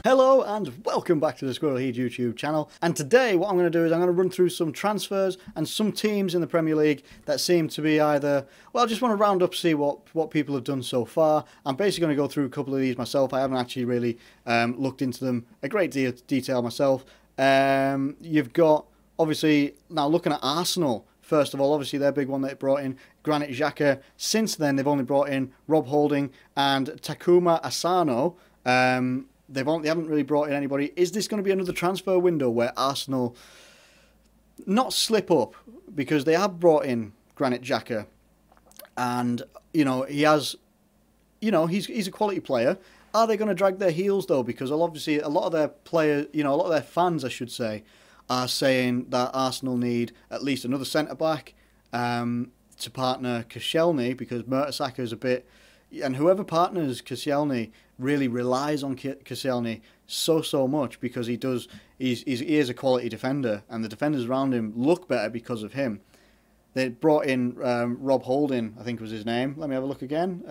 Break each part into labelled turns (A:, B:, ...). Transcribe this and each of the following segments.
A: Hello and welcome back to the Squirrel Heed YouTube channel. And today what I'm going to do is I'm going to run through some transfers and some teams in the Premier League that seem to be either, well, I just want to round up, see what people have done so far. I'm basically going to go through a couple of these myself. I haven't actually really looked into them a great deal of detail myself. You've got, obviously, now looking at Arsenal. First of all, obviously their big one that they brought in, Granit Xhaka. Since then, they've only brought in Rob Holding and Takuma Asano. They haven't really brought in anybody. Is this going to be another transfer window where Arsenal not slip up, because they have brought in Granit Xhaka, and he's a quality player. Are they going to drag their heels though? Because obviously a lot of their players, a lot of their fans, I should say, are saying that Arsenal need at least another centre back to partner Koscielny, because Mertesacker is a bit. And whoever partners Koscielny really relies on Koscielny so much, because he is a quality defender, and the defenders around him look better because of him. They brought in Rob Holding, I think was his name. Let me have a look again.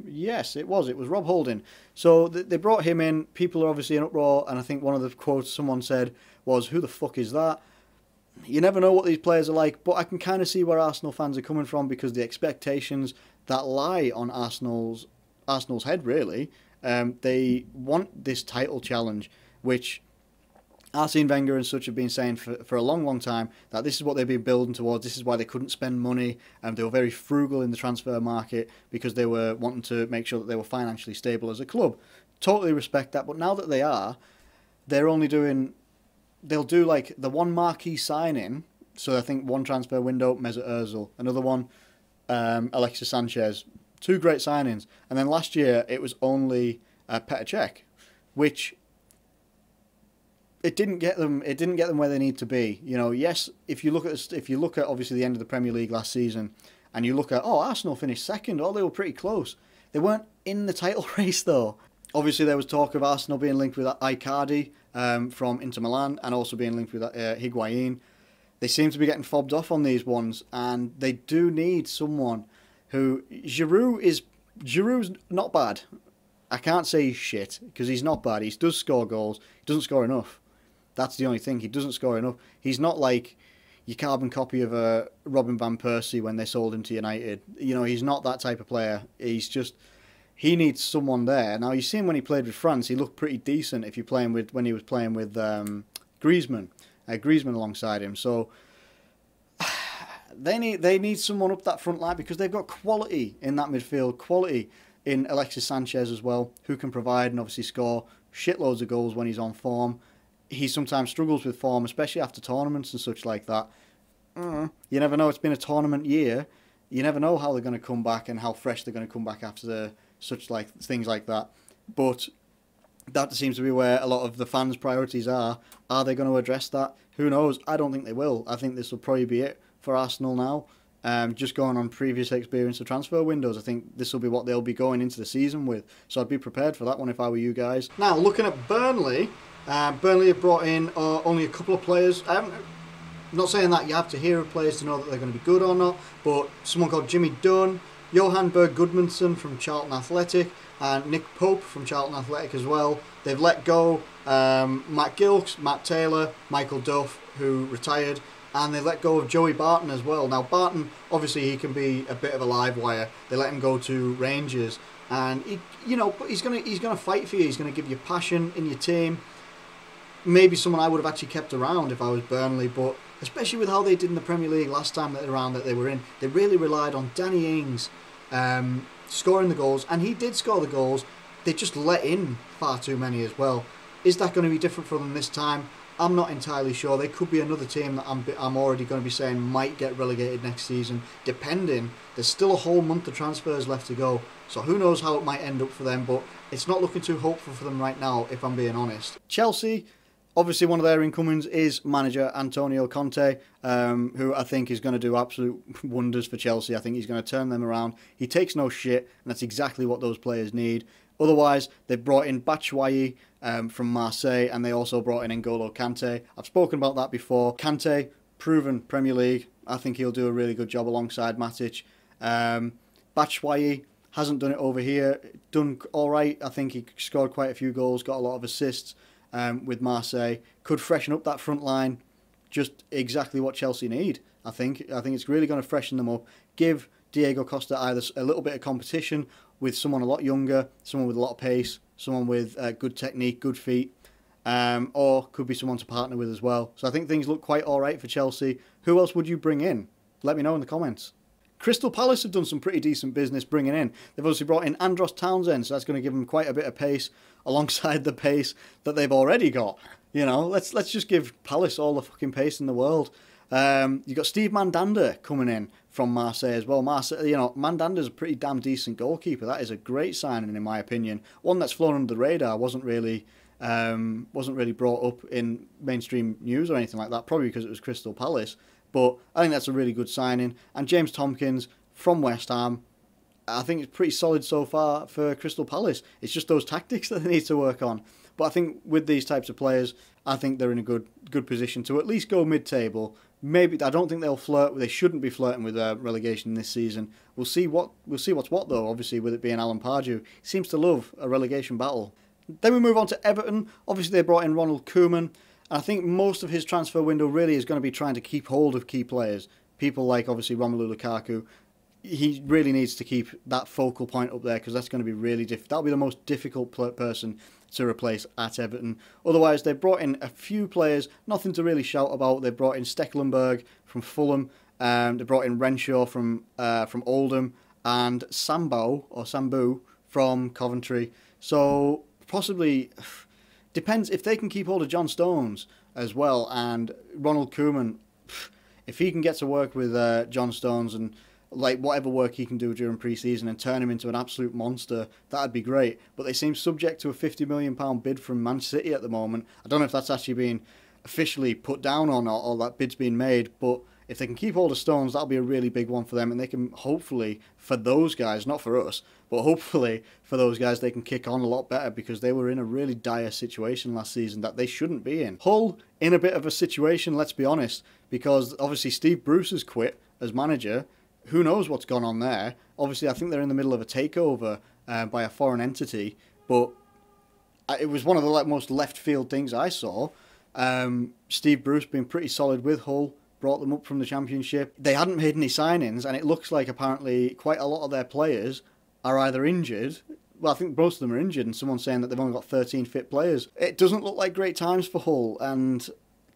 A: Yes, it was Rob Holding. So they brought him in. People are obviously in uproar, and I think one of the quotes someone said was, "Who the fuck is that?" You never know what these players are like, but I can kind of see where Arsenal fans are coming from, because the expectations that lie on Arsenal's head, really. They want this title challenge, which Arsene Wenger and such have been saying for a long time, that this is what they've been building towards. This is why they couldn't spend money, and they were very frugal in the transfer market, because they were wanting to make sure that they were financially stable as a club. Totally respect that, but now that they are, they'll do like the one marquee signing. So I think one transfer window, Mesut Ozil, another one, Alexis Sanchez. Two great signings. And then last year it was only Petr Cech, which it didn't get them where they need to be. Yes, if you look at obviously the end of the Premier League last season, and you look at, Arsenal finished second, they were pretty close. They weren't in the title race though. Obviously there was talk of Arsenal being linked with Icardi from Inter Milan, and also being linked with Higuain. They seem to be getting fobbed off on these ones, and they do need someone who... Giroud's not bad. I can't say he's shit, because he's not bad. He does score goals. He doesn't score enough. That's the only thing. He doesn't score enough. He's not like your carbon copy of Robin Van Persie when they sold him to United. He's not that type of player. He's just... He needs someone there. Now, you see him when he played with France. He looked pretty decent when he was playing with Griezmann. Griezmann alongside him. So they need someone up that front line, because they've got quality in that midfield, quality in Alexis Sanchez as well, who can provide and obviously score shitloads of goals when he's on form. He sometimes struggles with form, especially after tournaments and such like that. You never know. It's been a tournament year. You never know how they're going to come back and how fresh they're going to come back after things like that. But that seems to be where a lot of the fans' priorities are. Are they going to address that? Who knows? I don't think they will. I think this will probably be it for Arsenal now. Just going on previous experience of transfer windows, I think this will be what they'll be going into the season with. So I'd be prepared for that one if I were you guys. Now, looking at Burnley, Burnley have brought in only a couple of players. I'm not saying that you have to hear of players to know that they're going to be good or not, but someone called Jimmy Dunn, Johan Berg Gudmundsson from Charlton Athletic, and Nick Pope from Charlton Athletic as well. They've let go Matt Gilks, Matt Taylor, Michael Duff, who retired, and they let go of Joey Barton as well. Now Barton, obviously he can be a bit of a live wire. They let him go to Rangers, and but he's gonna fight for you. He's gonna give you passion in your team. Maybe someone I would have actually kept around if I was Burnley, but especially with how they did in the Premier League last time that they were in, they really relied on Danny Ings scoring the goals, and he did score the goals. They just let in far too many as well. Is that going to be different for them this time? I'm not entirely sure. They could be another team that I'm already going to be saying might get relegated next season, depending. There's still a whole month of transfers left to go, so who knows how it might end up for them, but it's not looking too hopeful for them right now, if I'm being honest. Chelsea, obviously one of their incomings is manager Antonio Conte, who I think is going to do absolute wonders for Chelsea. I think he's going to turn them around. He takes no shit, and that's exactly what those players need. Otherwise, they've brought in Batshuayi from Marseille, and they also brought in N'Golo Kante. I've spoken about that before. Kante, proven Premier League. I think he'll do a really good job alongside Matic. Batshuayi Hasn't done it over here. Done all right. I think he scored quite a few goals, got a lot of assists with Marseille. Could freshen up that front line. Just exactly what Chelsea need. I think it's really going to freshen them up. Give Diego Costa either a little bit of competition with someone a lot younger, someone with a lot of pace, someone with good technique, good feet, or could be someone to partner with as well. So I think things look quite all right for Chelsea. Who else would you bring in? Let me know in the comments. Crystal Palace have done some pretty decent business bringing in. They've obviously brought in Andros Townsend, so that's going to give them quite a bit of pace alongside the pace that they've already got. You know, let's just give Palace all the fucking pace in the world. You've got Steve Mandanda coming in from Marseille as well. Marseille, you know, Mandanda's a pretty damn decent goalkeeper. That is a great signing in my opinion. One that's flown under the radar, wasn't really brought up in mainstream news or anything like that, probably because it was Crystal Palace. But I think that's a really good signing. And James Tompkins from West Ham, I think it's pretty solid so far for Crystal Palace. It's just those tactics that they need to work on. But I think with these types of players, I think they're in a good position to at least go mid-table. Maybe I don't think they'll flirt. They shouldn't be flirting with relegation this season. We'll see what's what though. Obviously, with it being Alan Pardew, he seems to love a relegation battle. Then we move on to Everton. Obviously, they brought in Ronald Koeman. I think most of his transfer window really is going to be trying to keep hold of key players. People like obviously Romelu Lukaku. He really needs to keep that focal point up there because that's going to be really difficult. That'll be the most difficult person to replace at Everton. Otherwise, they've brought in a few players, nothing to really shout about. They've brought in Stekelenburg from Fulham, they brought in Renshaw from Oldham, and Sambu from Coventry. So possibly depends if they can keep hold of John Stones as well, and Ronald Koeman, if he can get to work with John Stones and like whatever work he can do during pre-season and turn him into an absolute monster, that'd be great. But they seem subject to a £50 million bid from Man City at the moment. I don't know if that's actually been officially put down or that bid's been made, but if they can keep hold of Stones, that'll be a really big one for them, and they can hopefully, for those guys, not for us, but hopefully for those guys, they can kick on a lot better because they were in a really dire situation last season that they shouldn't be in. Hull in a bit of a situation, let's be honest, because obviously Steve Bruce has quit as manager. Who knows what's gone on there? Obviously, I think they're in the middle of a takeover by a foreign entity, but it was one of the most left field things I saw. Steve Bruce being pretty solid with Hull, brought them up from the Championship. They hadn't made any signings, and it looks like apparently quite a lot of their players are either injured. Well, I think most of them are injured, and someone's saying that they've only got 13 fit players. It doesn't look like great times for Hull, and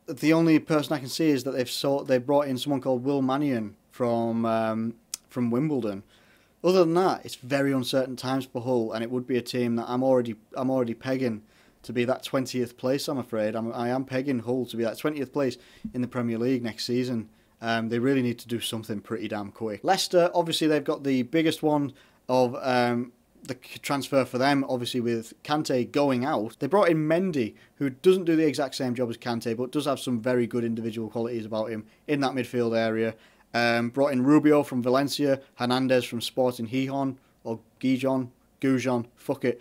A: the only person I can see is that they've brought in someone called Will Mannion from Wimbledon. Other than that, it's very uncertain times for Hull, and it would be a team that I'm already pegging to be that 20th place. I'm afraid I am pegging Hull to be that 20th place in the Premier League next season. They really need to do something pretty damn quick. Leicester, obviously, they've got the biggest one of the transfer for them, obviously with Kante going out. They brought in Mendy, who doesn't do the exact same job as Kante, but does have some very good individual qualities about him in that midfield area. Brought in Rubio from Valencia, Hernandez from Sporting Gijon, or Gujon, fuck it.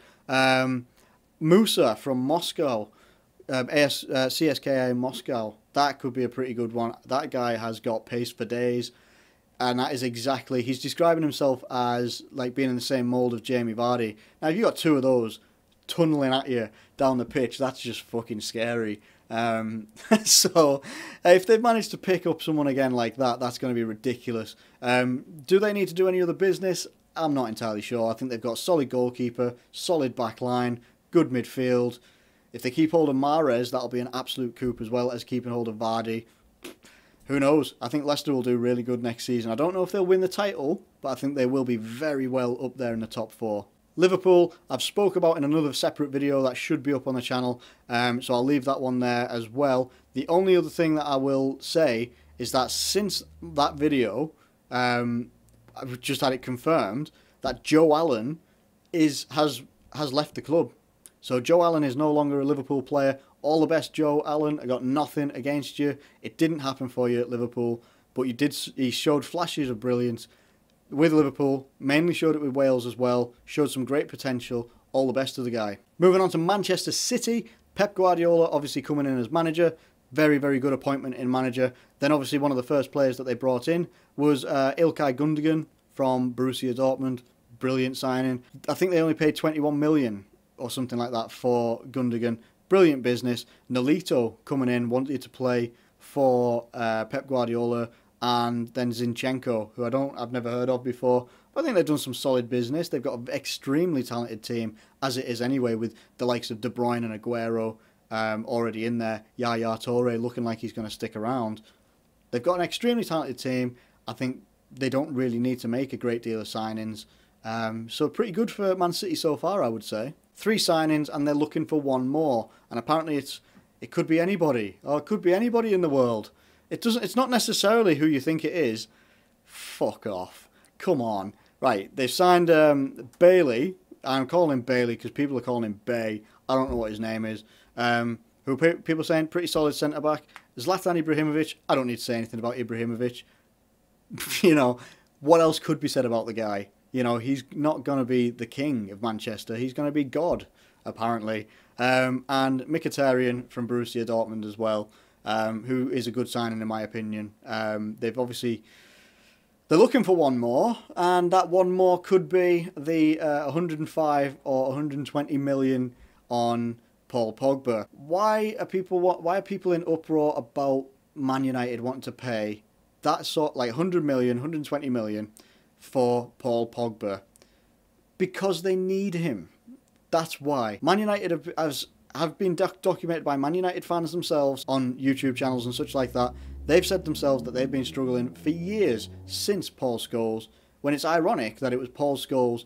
A: Musa from Moscow, CSKA Moscow. That could be a pretty good one. That guy has got pace for days. And that is exactly, he's describing himself as like being in the same mould of Jamie Vardy. Now, if you got two of those tunnelling at you down the pitch, that's just fucking scary. So, if they've managed to pick up someone again like that, that's going to be ridiculous. Do they need to do any other business? I'm not entirely sure. I think they've got a solid goalkeeper, solid back line, good midfield. If they keep hold of Mahrez, that'll be an absolute coup as well as keeping hold of Vardy. Who knows? I think Leicester will do really good next season. I don't know if they'll win the title, but I think they will be very well up there in the top four. Liverpool, I've spoke about in another separate video that should be up on the channel, so I'll leave that one there as well. The only other thing that I will say is that since that video, I've just had it confirmed that Joe Allen has left the club. So Joe Allen is no longer a Liverpool player. All the best, Joe Allen. I got nothing against you. It didn't happen for you at Liverpool, but he showed flashes of brilliance with Liverpool, mainly showed it with Wales as well, showed some great potential. All the best to the guy. Moving on to Manchester City, Pep Guardiola obviously coming in as manager. Very, very good appointment in manager. Then obviously one of the first players that they brought in was Ilkay Gundogan from Borussia Dortmund. brilliant signing. I think they only paid 21 million or something like that for Gundogan. Brilliant business. Nolito coming in, wanted to play for Pep Guardiola, and then Zinchenko, who I've never heard of before. But I think they've done some solid business. They've got an extremely talented team, as it is anyway, with the likes of De Bruyne and Aguero already in there. Yaya Toure looking like he's going to stick around. They've got an extremely talented team. I think they don't really need to make a great deal of signings. So pretty good for Man City so far, I would say. 3 signings, and they're looking for 1 more. And apparently it could be anybody, or it could be anybody in the world. It's not necessarily who you think it is. Fuck off. Come on. Right, they've signed Bailey. I'm calling him Bailey because people are calling him Bay. I don't know what his name is. Who people are saying pretty solid centre-back. Zlatan Ibrahimovic. I don't need to say anything about Ibrahimovic. You know, what else could be said about the guy? You know, he's not going to be the king of Manchester. He's going to be God, apparently. And Mkhitaryan from Borussia Dortmund as well, who is a good signing in my opinion. They're looking for 1 more, and that 1 more could be the 105 or 120 million on Paul Pogba. Why are people in uproar about Man United wanting to pay that sort, like 100 million, 120 million for Paul Pogba? Because they need him. That's why. Man United have been documented by Man United fans themselves on YouTube channels and such like that. They've said themselves that they've been struggling for years since Paul Scholes, when it's ironic that it was Paul Scholes'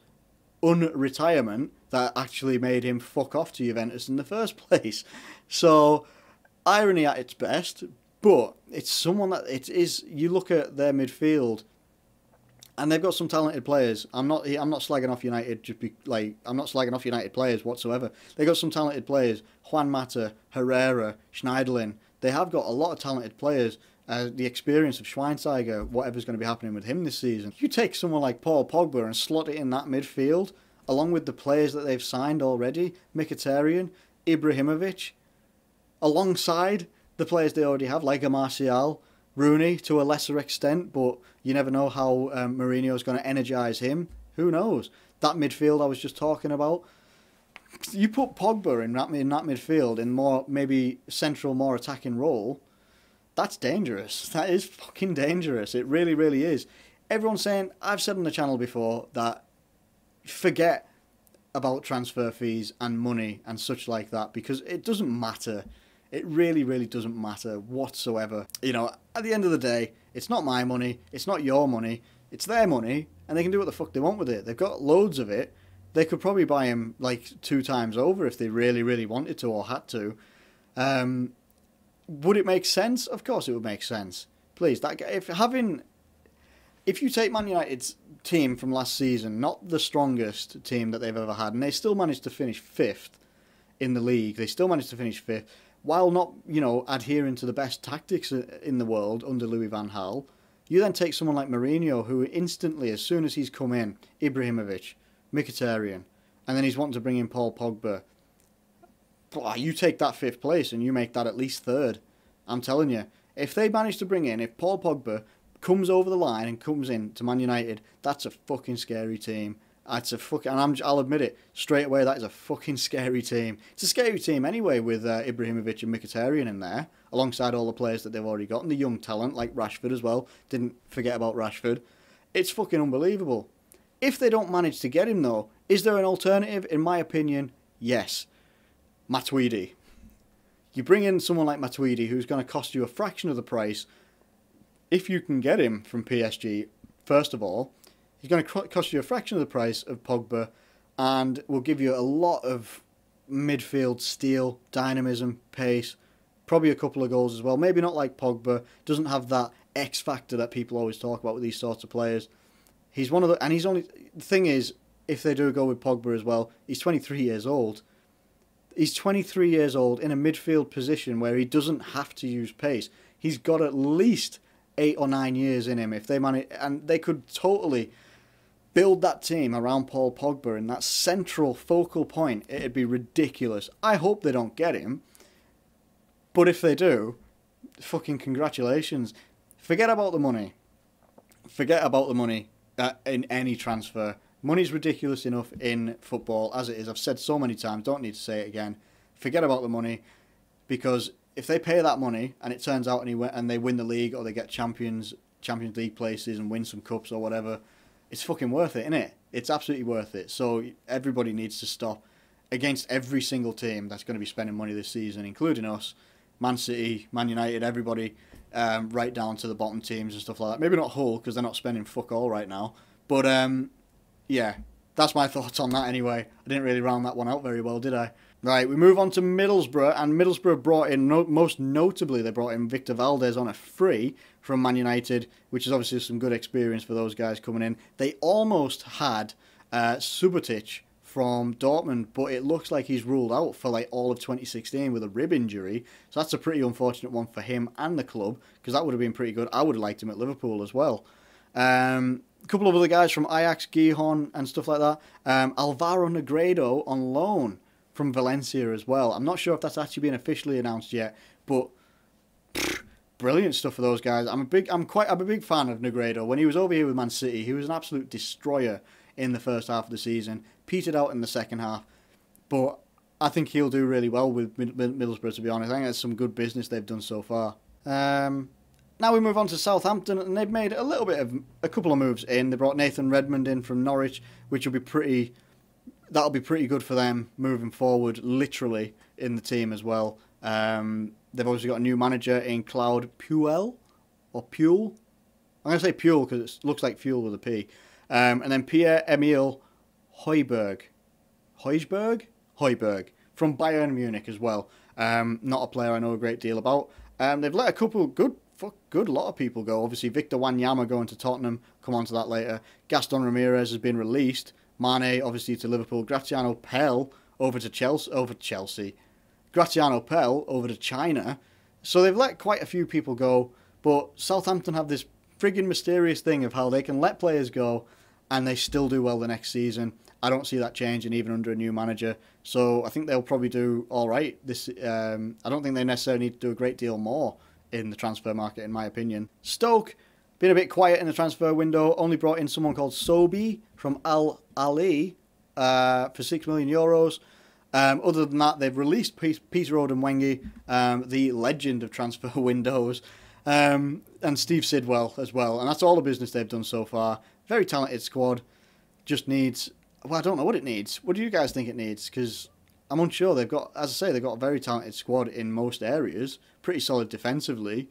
A: unretirement that actually made him fuck off to Juventus in the first place. So, irony at its best, but it's someone that you look at their midfield, and they've got some talented players. I'm not slagging off United I'm not slagging off United players whatsoever. They've got some talented players. Juan Mata, Herrera, Schneiderlin. They have got a lot of talented players. The experience of Schweinsteiger, whatever's going to be happening with him this season. You take someone like Paul Pogba and slot it in that midfield, along with the players that they've signed already, Mkhitaryan, Ibrahimovic, alongside the players they already have, like Martial, Rooney to a lesser extent, but you never know how Mourinho's going to energise him. Who knows? That midfield I was just talking about. You put Pogba in that midfield in more maybe central, more attacking role. That's dangerous. That is fucking dangerous. It really, really is. Everyone's saying, I've said on the channel before that forget about transfer fees and money and such like that, because it doesn't matter. It really, really doesn't matter whatsoever. You know, at the end of the day, it's not my money, it's not your money, it's their money, and they can do what the fuck they want with it. They've got loads of it. They could probably buy him like 2 times over if they really, really wanted to or had to. Would it make sense? Of course it would make sense. Please, if you take Man United's team from last season, not the strongest team that they've ever had, and they still managed to finish 5th in the league. They still managed to finish 5th, while not, you know, adhering to the best tactics in the world under Louis van Gaal. You then take someone like Mourinho, who instantly, as soon as he's come in, Ibrahimovic, Mkhitaryan, and then he's wanting to bring in Paul Pogba. You take that 5th place and you make that at least 3rd. I'm telling you, if Paul Pogba comes over the line and comes in to Man United, that's a fucking scary team. I'll admit it straight away, that is a fucking scary team. It's a scary team anyway, with Ibrahimovic and Mkhitaryan in there, alongside all the players that they've already got, and the young talent like Rashford as well. Didn't forget about Rashford. It's fucking unbelievable. If they don't manage to get him though, is there an alternative? In my opinion, yes. Matuidi. You bring in someone like Matuidi, who's going to cost you a fraction of the price. If you can get him from PSG, first of all, he's going to cost you a fraction of the price of Pogba, and will give you a lot of midfield steel, dynamism, pace, probably a couple of goals as well. Maybe not like Pogba, doesn't have that X factor that people always talk about with these sorts of players. He's one of the, and he's only, the thing is, if they do go with Pogba as well, he's 23 years old. He's 23 years old in a midfield position where he doesn't have to use pace. He's got at least 8 or 9 years in him if they manage, and they could totally build that team around Paul Pogba in that central focal point. It'd be ridiculous. I hope they don't get him, but if they do, fucking congratulations. Forget about the money. Forget about the money in any transfer. Money's ridiculous enough in football as it is. I've said so many times, don't need to say it again. Forget about the money, because if they pay that money and it turns out and they win the league, or they get Champions League places and win some cups or whatever, it's fucking worth it, isn't it? It's absolutely worth it. So everybody needs to stop against every single team that's going to be spending money this season, including us, Man City, Man United, everybody, right down to the bottom teams and stuff like that. Maybe not Hull, because they're not spending fuck all right now. But yeah, that's my thoughts on that anyway. I didn't really round that one out very well, did I? Right, we move on to Middlesbrough, and Middlesbrough brought in, most notably, they brought in Victor Valdez on a free from Man United, which is obviously some good experience for those guys coming in. They almost had Subotic from Dortmund, but it looks like he's ruled out for like all of 2016 with a rib injury, so that's a pretty unfortunate one for him and the club, because that would have been pretty good. I would have liked him at Liverpool as well. A couple of other guys from Ajax, Gijón and stuff like that. Alvaro Negredo on loan from Valencia as well. I'm not sure if that's actually been officially announced yet, but brilliant stuff for those guys. I'm a big fan of Negredo. When he was over here with Man City, he was an absolute destroyer in the first half of the season, petered out in the second half, but I think he'll do really well with Middlesbrough, to be honest. I think that's some good business they've done so far. Now we move on to Southampton, and they've made a couple of moves in. They brought Nathan Redmond in from Norwich, which will be that'll be pretty good for them moving forward, literally, in the team as well. They've obviously got a new manager in Claude Puel, or Puel. I'm going to say Puel because it looks like fuel with a P. And then Pierre-Emile Højbjerg from Bayern Munich as well. Not a player I know a great deal about. They've let a couple good lot of people go. Obviously, Victor Wanyama going to Tottenham. Come on to that later. Gaston Ramirez has been released. Mane, obviously, to Liverpool. Graziano Pell over to Chelsea. Graziano Pell over to China. So they've let quite a few people go. But Southampton have this friggin' mysterious thing of how they can let players go and they still do well the next season. I don't see that changing even under a new manager. So I think they'll probably do all right. I don't think they necessarily need to do a great deal more in the transfer market, in my opinion. Stoke, been a bit quiet in the transfer window. Only brought in someone called Sobi from Al Ahly for €6 million. Other than that, they've released Peter Odemwingie, the legend of transfer windows, and Steve Sidwell as well. And that's all the business they've done so far. Very talented squad. Just needs... Well, I don't know what it needs. What do you guys think it needs? Because I'm unsure. They've got, as I say, they've got a very talented squad in most areas. Pretty solid defensively.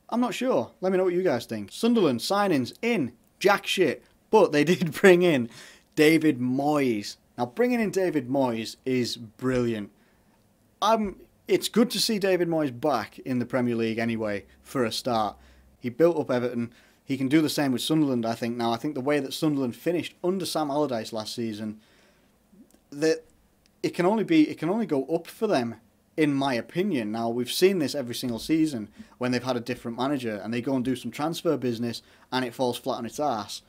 A: I'm not sure. Let me know what you guys think. Sunderland signings in jack shit. But they did bring in David Moyes. Now, bringing in David Moyes is brilliant. It's good to see David Moyes back in the Premier League anyway, for a start. He built up Everton. He can do the same with Sunderland, I think, now. I think the way that Sunderland finished under Sam Allardyce last season, that it can only go up for them, in my opinion. Now, we've seen this every single season when they've had a different manager and they go and do some transfer business and it falls flat on its ass.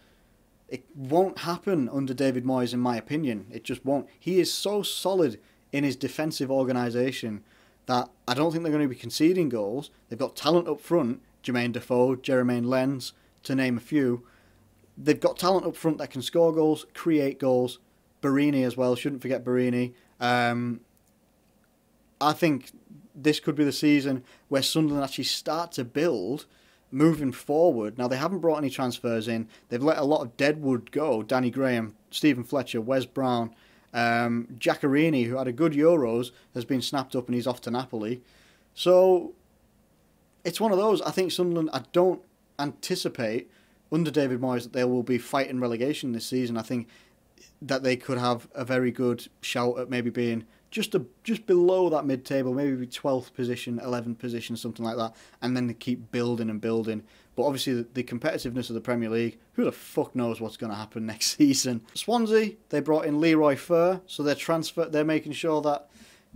A: It won't happen under David Moyes, in my opinion. It just won't. He is so solid in his defensive organisation that I don't think they're going to be conceding goals. They've got talent up front, Jermaine Defoe, Jermaine Lens, to name a few. They've got talent up front that can score goals, create goals. Barini as well, shouldn't forget Barini. I think this could be the season where Sunderland actually start to build moving forward. Now, they haven't brought any transfers in. They've let a lot of deadwood go. Danny Graham, Stephen Fletcher, Wes Brown, Giaccherini, who had a good Euros, has been snapped up and he's off to Napoli. So it's one of those. I think Sunderland, I don't anticipate under David Moyes that they will be fighting relegation this season. I think that they could have a very good shout at maybe being just below that mid-table, maybe 12th position, 11th position, something like that, and then they keep building and building. But obviously the competitiveness of the Premier League, who the fuck knows what's going to happen next season. Swansea, they brought in Leroy Fer, so they're making sure that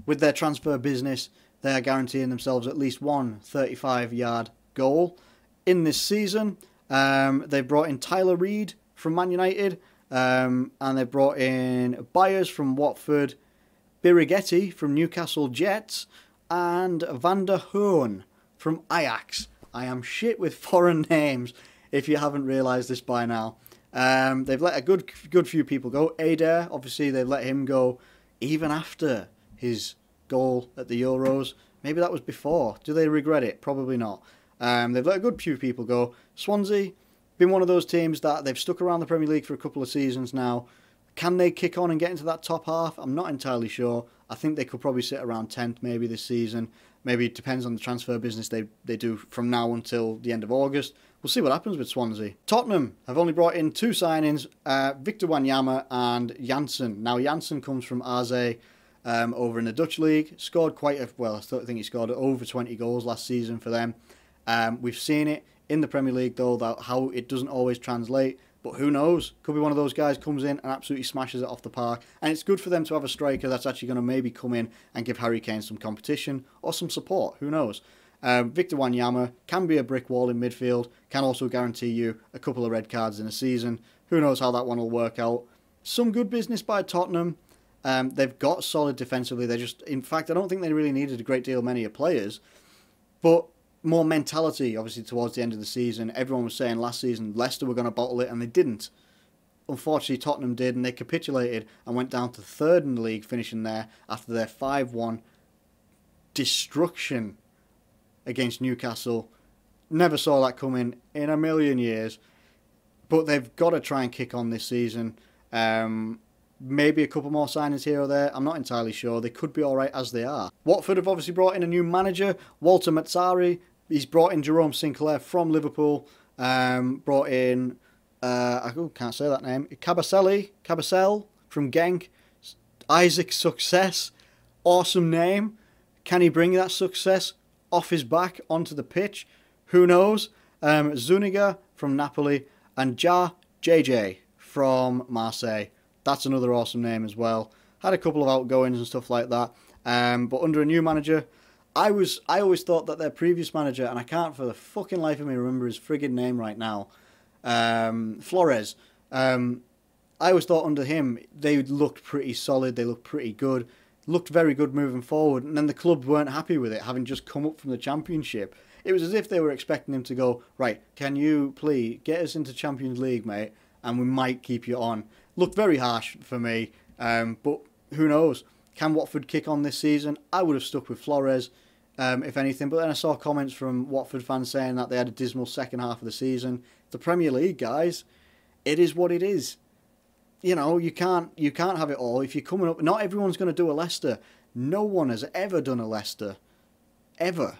A: with their transfer business, they are guaranteeing themselves at least one 35-yard goal in this season. They brought in Tyler Reid from Man United, and they brought in Byers from Watford, Birighetti from Newcastle Jets, and Van der Hoorn from Ajax. I am shit with foreign names, if you haven't realised this by now. They've let a good few people go. Adair, obviously, they've let him go even after his goal at the Euros. Maybe that was before. Do they regret it? Probably not. They've let a good few people go. Swansea, been one of those teams that they've stuck around the Premier League for a couple of seasons now. Can they kick on and get into that top half? I'm not entirely sure. I think they could probably sit around 10th maybe this season. Maybe it depends on the transfer business they do from now until the end of August. We'll see what happens with Swansea. Tottenham have only brought in 2 signings, Victor Wanyama and Janssen. Now, Janssen comes from AZ over in the Dutch League. Scored I think he scored over 20 goals last season for them. We've seen it in the Premier League, though, that how it doesn't always translate. But who knows? Could be one of those guys comes in and absolutely smashes it off the park. And it's good for them to have a striker that's actually going to maybe come in and give Harry Kane some competition or some support. Who knows? Victor Wanyama can be a brick wall in midfield, can also guarantee you a couple of red cards in a season. Who knows how that one will work out. Some good business by Tottenham. They've got solid defensively. In fact, I don't think they really needed a great deal many players. But more mentality, obviously, towards the end of the season. Everyone was saying last season Leicester were going to bottle it, and they didn't. Unfortunately, Tottenham did, and they capitulated and went down to 3rd in the league, finishing there after their 5-1 destruction against Newcastle. Never saw that coming in a million years. But they've got to try and kick on this season. Maybe a couple more signings here or there. I'm not entirely sure. They could be all right as they are. Watford have obviously brought in a new manager, Walter Mazzari. He's brought in Jerome Sinclair from Liverpool. Brought in, I can't say that name, Cabasel from Genk. Isaac Success. Awesome name. Can he bring that success off his back onto the pitch? Who knows? Zuniga from Napoli and JJ from Marseille. That's another awesome name as well. Had a couple of outgoings and stuff like that. But under a new manager, I always thought that their previous manager, and I can't for the fucking life of me remember his friggin' name right now, Flores. I always thought under him they looked pretty solid. They looked pretty good. Looked very good moving forward. And then the club weren't happy with it, having just come up from the Championship. It was as if they were expecting him to go, right, can you please get us into Champions League, mate, and we might keep you on. Looked very harsh for me, but who knows? Can Watford kick on this season? I would have stuck with Flores, if anything, but then I saw comments from Watford fans saying that they had a dismal second half of the season. The Premier League, guys, it is what it is. You know, you can't have it all. If you're coming up, not everyone's going to do a Leicester. No one has ever done a Leicester. Ever.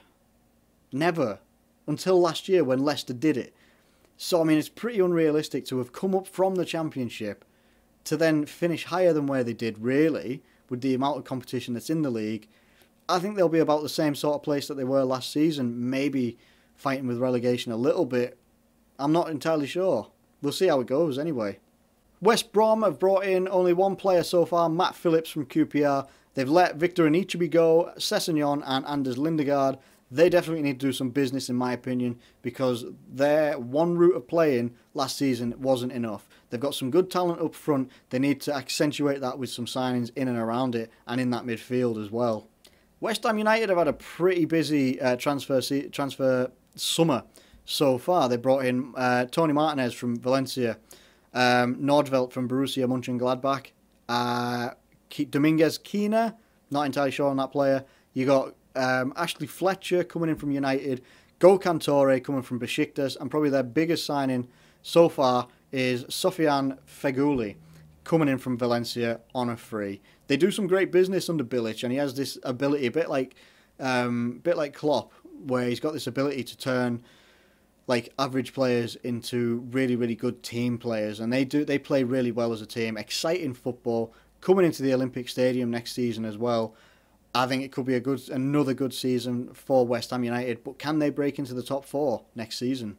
A: Never. Until last year when Leicester did it. So, I mean, it's pretty unrealistic to have come up from the Championship to then finish higher than where they did, really, with the amount of competition that's in the league. I think they'll be about the same sort of place that they were last season, maybe fighting with relegation a little bit. I'm not entirely sure. We'll see how it goes anyway. West Brom have brought in only one player so far, Matt Phillips from QPR. They've let Victor Anichebe go, Sessegnon and Anders Lindegaard. They definitely need to do some business, in my opinion, because their one route of playing last season wasn't enough. They've got some good talent up front. They need to accentuate that with some signings in and around it and in that midfield as well. West Ham United have had a pretty busy transfer summer so far. They brought in Tony Martinez from Valencia, Nordvelt from Borussia Mönchengladbach, Dominguez Quina, not entirely sure on that player. You got Ashley Fletcher coming in from United, Gökhan Toure coming from Besiktas, and probably their biggest signing so far is Sofiane Feghouli coming in from Valencia on a free. They do some great business under Bilic, and he has this ability, a bit like Klopp, where he's got this ability to turn like average players into really, really good team players, and they play really well as a team. Exciting football coming into the Olympic Stadium next season as well. I think it could be another good season for West Ham United, but can they break into the top 4 next season?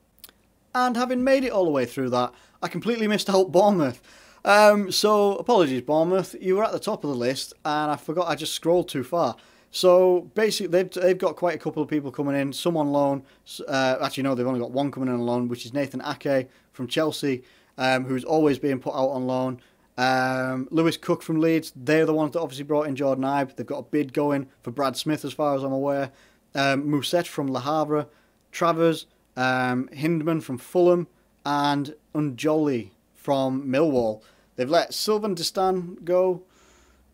A: And having made it all the way through that, I completely missed out Bournemouth. So apologies, Bournemouth. You were at the top of the list, and I forgot. I just scrolled too far. So basically, they've got quite a couple of people coming in. Some on loan. Actually, no, they've only got one coming in on loan, which is Nathan Ake from Chelsea, who's always being put out on loan. Lewis Cook from Leeds, they're the ones that obviously brought in Jordan Ibe. They've got a bid going for Brad Smith as far as I'm aware. Mousset from Le Havre, Travers, Hindman from Fulham, and Unjoli from Millwall. They've let Sylvain Distin go,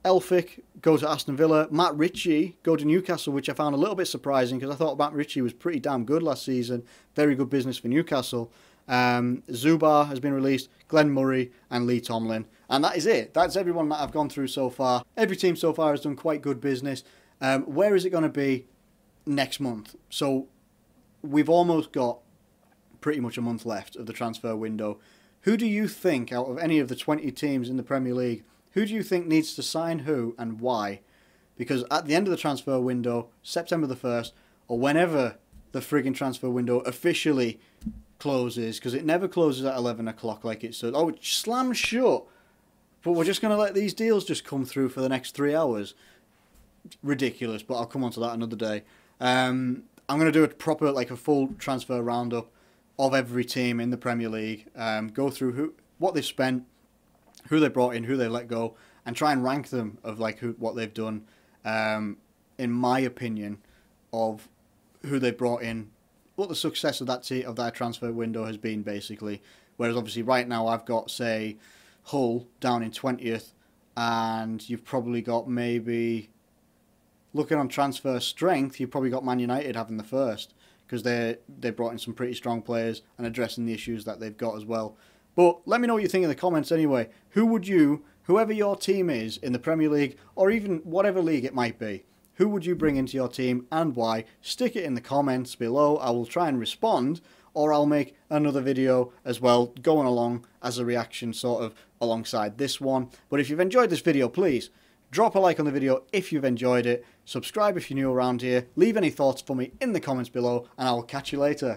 A: Elphick go to Aston Villa, Matt Ritchie go to Newcastle, which I found a little bit surprising because I thought Matt Ritchie was pretty damn good last season. Very good business for Newcastle. Zubar has been released, Glenn Murray and Lee Tomlin. And that is it. That's everyone that I've gone through so far. Every team so far has done quite good business. Where is it going to be next month? So we've almost got pretty much a month left of the transfer window. Who do you think, out of any of the 20 teams in the Premier League, who do you think needs to sign who and why? Because at the end of the transfer window, September the 1st, or whenever the frigging transfer window officially closes, because it never closes at 11 o'clock like it should. Oh, it slams shut. But we're just going to let these deals just come through for the next 3 hours. Ridiculous, but I'll come on to that another day. I'm going to do a proper, like a full transfer roundup of every team in the Premier League. Go through what they've spent, who they brought in, who they let go, and try and rank them of like what they've done, in my opinion, of who they brought in, what the success of that transfer window has been, basically. Whereas obviously right now I've got, say, Hull down in 20th, and you've probably got maybe, looking on transfer strength, you've probably got Man United having the first, because they brought in some pretty strong players and addressing the issues that they've got as well. But let me know what you think in the comments anyway. Whoever your team is in the Premier League, or even whatever league it might be, who would you bring into your team and why? Stick it in the comments below. I will try and respond, or I'll make another video as well, going along as a reaction sort of alongside this one. But if you've enjoyed this video, please drop a like on the video if you've enjoyed it. Subscribe if you're new around here. Leave any thoughts for me in the comments below, and I will catch you later.